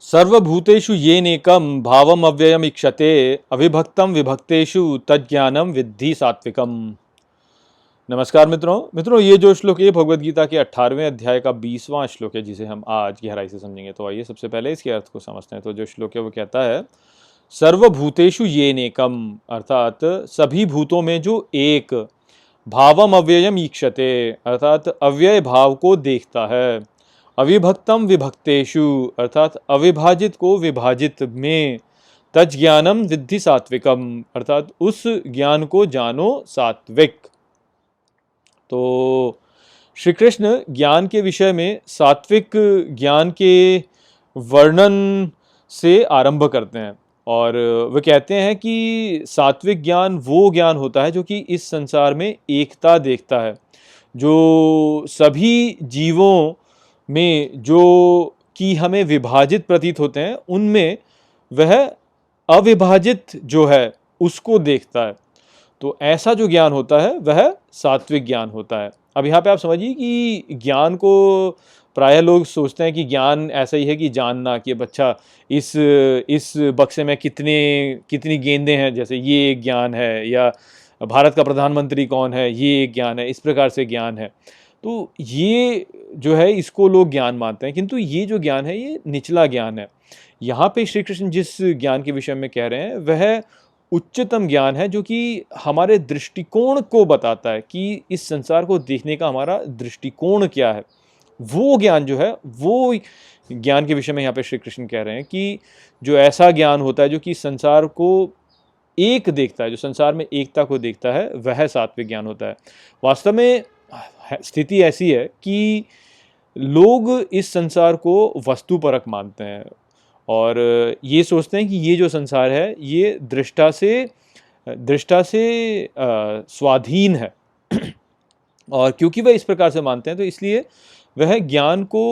सर्वभूतेषु येनेकं भावम अव्ययम इक्षते अविभक्तम विभक्तेषु तज्ज्ञानम विद्धि सात्विकम। नमस्कार मित्रों, ये जो श्लोक है भगवद गीता के 18वें अध्याय का 20वां श्लोक है, जिसे हम आज गहराई से समझेंगे। तो आइए सबसे पहले इसके अर्थ को समझते हैं। तो जो श्लोक है वो कहता है, सर्वभूतेषु येनेकम, अर्थात सभी भूतों में जो एक, भावम अव्ययम ईक्षते, अर्थात अव्यय भाव को देखता है, अविभक्तम विभक्तेषु, अर्थात अविभाजित को विभाजित में, तज ज्ञानम विद्धि सात्विकम, अर्थात उस ज्ञान को जानो सात्विक। तो श्री कृष्ण ज्ञान के विषय में सात्विक ज्ञान के वर्णन से आरंभ करते हैं और वे कहते हैं कि सात्विक ज्ञान वो ज्ञान होता है जो कि इस संसार में एकता देखता है, जो सभी जीवों में जो कि हमें विभाजित प्रतीत होते हैं उनमें वह अविभाजित जो है उसको देखता है। तो ऐसा जो ज्ञान होता है वह सात्विक ज्ञान होता है। अब यहाँ पे आप समझिए कि ज्ञान को प्रायः लोग सोचते हैं कि ज्ञान ऐसा ही है कि जानना कि बच्चा इस बक्से में कितनी गेंदें हैं, जैसे ये एक ज्ञान है, या भारत का प्रधानमंत्री कौन है, ये एक ज्ञान है, इस प्रकार से ज्ञान है। तो ये जो है इसको लोग ज्ञान मानते हैं, किंतु ये जो ज्ञान है ये निचला ज्ञान है। यहाँ पे श्री कृष्ण जिस ज्ञान के विषय में कह रहे हैं वह उच्चतम ज्ञान है, जो कि हमारे दृष्टिकोण को बताता है कि इस संसार को देखने का हमारा दृष्टिकोण क्या है। वो ज्ञान जो है, वो ज्ञान के विषय में यहाँ पे श्री कृष्ण कह रहे हैं कि जो ऐसा ज्ञान होता है जो कि संसार को एक देखता है, जो संसार में एकता को देखता है, वह सात्विक ज्ञान होता है। वास्तव में स्थिति ऐसी है कि लोग इस संसार को वस्तुपरक मानते हैं और ये सोचते हैं कि ये जो संसार है ये दृष्टा से स्वाधीन है और क्योंकि वह इस प्रकार से मानते हैं तो इसलिए वह ज्ञान को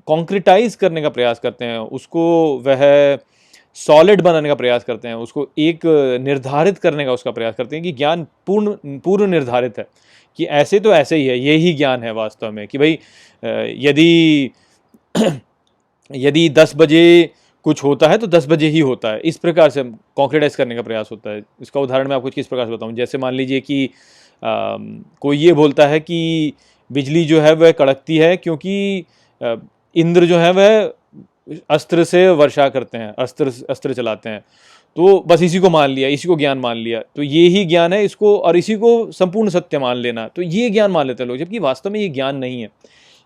कॉन्क्रिटाइज करने का प्रयास करते हैं, उसको वह सॉलिड बनाने का प्रयास करते हैं, उसको एक निर्धारित करने का उसका प्रयास करते हैं कि ज्ञान पूर्ण निर्धारित है, कि ऐसे तो ऐसे ही है, यही ज्ञान है वास्तव में। कि भाई यदि 10 बजे कुछ होता है तो 10 बजे ही होता है, इस प्रकार से कॉन्क्रिटाइज करने का प्रयास होता है। इसका उदाहरण मैं आपको किस प्रकार से बताऊं, जैसे मान लीजिए कि कोई ये बोलता है कि बिजली जो है वह कड़कती है क्योंकि इंद्र जो है वह अस्त्र से वर्षा करते हैं, अस्त्र चलाते हैं। तो बस इसी को मान लिया, इसी को ज्ञान मान लिया, तो ये ही ज्ञान है इसको, और इसी को संपूर्ण सत्य मान लेना, तो ये ज्ञान मान लेते हैं लोग, जबकि वास्तव में ये ज्ञान नहीं है,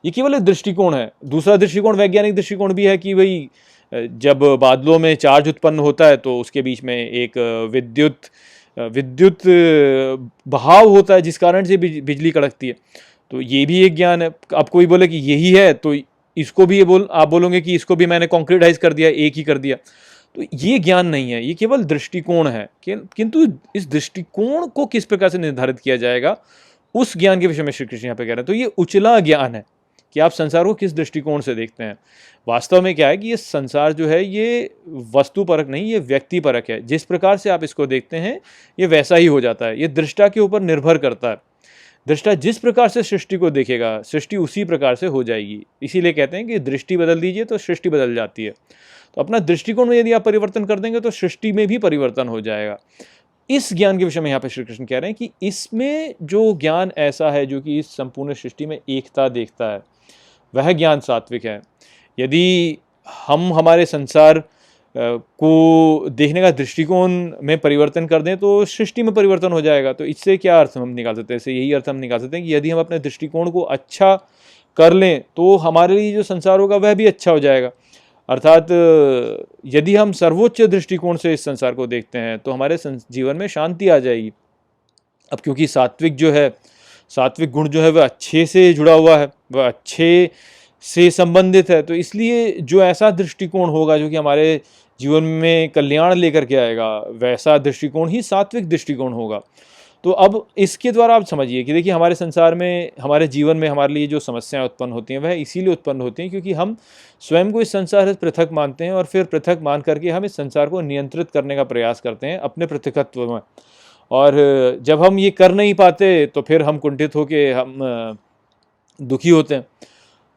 ये केवल एक दृष्टिकोण है। दूसरा दृष्टिकोण वैज्ञानिक दृष्टिकोण भी है कि भाई जब बादलों में चार्ज उत्पन्न होता है तो उसके बीच में एक विद्युत बहाव होता है जिस कारण से बिजली कड़कती है, तो ये भी एक ज्ञान है। अब कोई बोले कि यही है तो इसको भी आप बोलोगे कि इसको भी मैंने कॉन्क्रिटाइज कर दिया, एक ही कर दिया, तो ये ज्ञान नहीं है, ये केवल दृष्टिकोण है। किंतु इस दृष्टिकोण को किस प्रकार से निर्धारित किया जाएगा, उस ज्ञान के विषय में श्री कृष्ण यहाँ पे कह रहे हैं। तो ये उचला ज्ञान है कि आप संसार को किस दृष्टिकोण से देखते हैं। वास्तव में क्या है कि ये संसार जो है ये वस्तु परक नहीं, ये व्यक्ति परक है। जिस प्रकार से आप इसको देखते हैं ये वैसा ही हो जाता है, ये दृष्टा के ऊपर निर्भर करता है। दृष्टा जिस प्रकार से सृष्टि को देखेगा, सृष्टि उसी प्रकार से हो जाएगी। इसीलिए कहते हैं कि दृष्टि बदल दीजिए तो सृष्टि बदल जाती है। तो अपना दृष्टिकोण में यदि आप परिवर्तन कर देंगे तो सृष्टि में भी परिवर्तन हो जाएगा। इस ज्ञान के विषय में यहाँ पे श्री कृष्ण कह रहे हैं कि इसमें जो ज्ञान ऐसा है जो कि इस संपूर्ण सृष्टि में एकता देखता है, वह ज्ञान सात्विक है। यदि हम हमारे संसार को देखने का दृष्टिकोण में परिवर्तन कर दें तो सृष्टि में परिवर्तन हो जाएगा। तो इससे क्या अर्थ हम निकाल सकते हैं, इससे यही अर्थ हम निकाल सकते हैं कि यदि हम अपने दृष्टिकोण को अच्छा कर लें तो हमारे लिए जो संसार होगा वह भी अच्छा हो जाएगा। अर्थात यदि हम सर्वोच्च दृष्टिकोण से इस संसार को देखते हैं तो हमारे जीवन में शांति आ जाएगी। अब क्योंकि सात्विक गुण जो है वह अच्छे से जुड़ा हुआ है, वह अच्छे से संबंधित है, तो इसलिए जो ऐसा दृष्टिकोण होगा जो कि हमारे जीवन में कल्याण लेकर के आएगा, वैसा दृष्टिकोण ही सात्विक दृष्टिकोण होगा। तो अब इसके द्वारा आप समझिए कि देखिए हमारे संसार में, हमारे जीवन में हमारे लिए जो समस्याएं उत्पन्न होती हैं वह इसीलिए उत्पन्न होती हैं क्योंकि हम स्वयं को इस संसार से पृथक मानते हैं और फिर पृथक मान करके हम इस संसार को नियंत्रित करने का प्रयास करते हैं अपने पृथकत्व में। और जब हम ये कर नहीं पाते तो फिर हम कुंठित होकर हम दुखी होते हैं।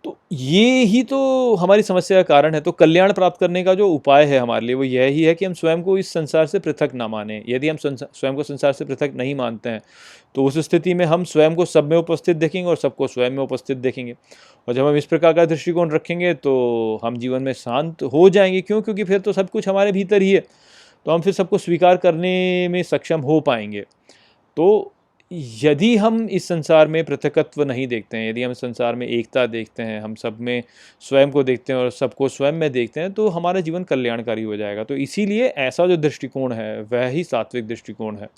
तो ये ही तो हमारी समस्या का कारण है। तो कल्याण प्राप्त करने का जो उपाय है हमारे लिए वो यही है कि हम स्वयं को इस संसार से पृथक ना मानें। यदि हम स्वयं को संसार से पृथक नहीं मानते हैं, तो उस स्थिति में हम स्वयं को सब में उपस्थित देखेंगे और सबको स्वयं में उपस्थित देखेंगे। और जब हम इस प्रकार का दृष्टिकोण रखेंगे तो हम जीवन में शांत हो जाएँगे। क्यों? क्योंकि फिर तो सब कुछ हमारे भीतर ही है। तो हम फिर सबको स्वीकार करने में सक्षम हो पाएँगे। तो यदि हम इस संसार में पृथकत्व नहीं देखते हैं, यदि हम संसार में एकता देखते हैं, हम सब में स्वयं को देखते हैं और सबको स्वयं में देखते हैं, तो हमारा जीवन कल्याणकारी हो जाएगा। तो इसीलिए ऐसा जो दृष्टिकोण है, वह ही सात्विक दृष्टिकोण है।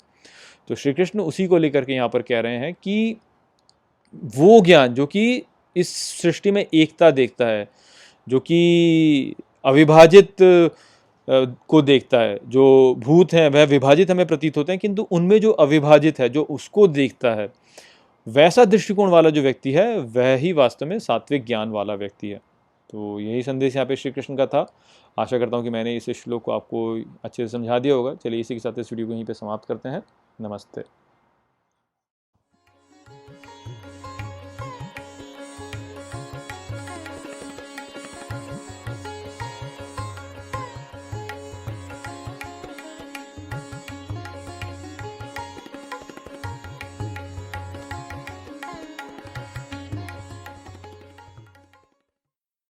तो श्री कृष्ण उसी को लेकर के यहाँ पर कह रहे हैं कि वो ज्ञान जो कि इस सृष्टि में एकता देखता है, जो कि अविभाजित को देखता है, जो भूत हैं वह विभाजित हमें प्रतीत होते हैं, किंतु उनमें जो अविभाजित है, जो उसको देखता है, वैसा दृष्टिकोण वाला जो व्यक्ति है, वह ही वास्तव में सात्विक ज्ञान वाला व्यक्ति है। तो यही संदेश यहाँ पे श्री कृष्ण का था। आशा करता हूँ कि मैंने इस श्लोक को आपको अच्छे से समझा दिया होगा। चलिए इसी के साथ इस वीडियो को यहीं पे समाप्त करते हैं। नमस्ते।